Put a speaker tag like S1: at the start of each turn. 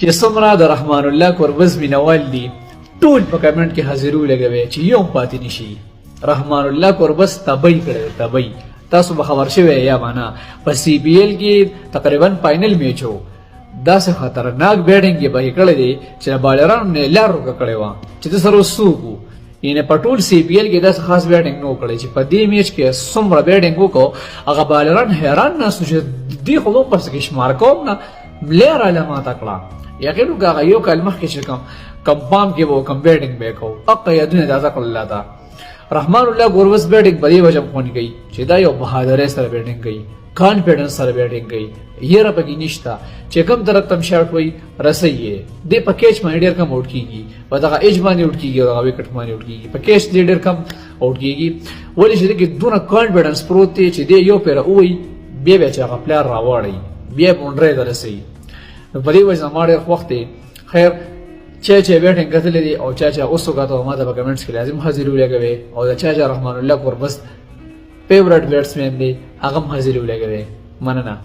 S1: چې څومره د رحمان الله قربز مینوال دي ټول په کمنټ کې حاضرو لګوي چې یو پاتې نشي. رحمان الله قربز تبي کړي تبي. تاسو به خبر شوي یا معنا په سی بی ال کې تقریبا فائنل میچ وو. دا څه خطرناک بیټینګ یې به کړی دی چې بالرانو نه لار روکه کړی و چې د سره وسوکو ینه پټول سی بی ال کې دا خاص بیټینګ نو کړی چې په دې میچ کې څومره بیټینګ وکړو هغه بالران حیران نه شو چې دی خو په څه کې شمار کوم نه لار علامات کړه. یقینو هغه یو کلمه کې چې کم پام کې وو کم بیټینګ به کو اقا یادونه دا ځکه الله تا رحمان الله قربز بیټینګ په دې وجه خونی گئی چې دا یو بهادر سره بیټینګ گئی کانفیډنس سره بیټینګ گئی یره پکې نشتا چې کوم طرف تم شاټ وای رسیه دې پکیج باندې ډیر کم اوټ کیږي په دغه ایج باندې اوټ کیږي او وکټ باندې اوټ کیږي پکیج دې ډیر کم اوټ کیږي ولې چې دې دونه کانفیډنس پروت دی چې دې یو پیر وای بیا چې هغه پلار راوړی بیا مونډره درسي. په دې وجه ما ډیر وخت خیر چې بیټینګ کتلې دي او چې اوسو غاټو ما د کمنټس کې لازم حاضر ولګوي او چې رحمان الله قربز فیورټ بیټسمن دی هغه حاضر ولګوي. مننه.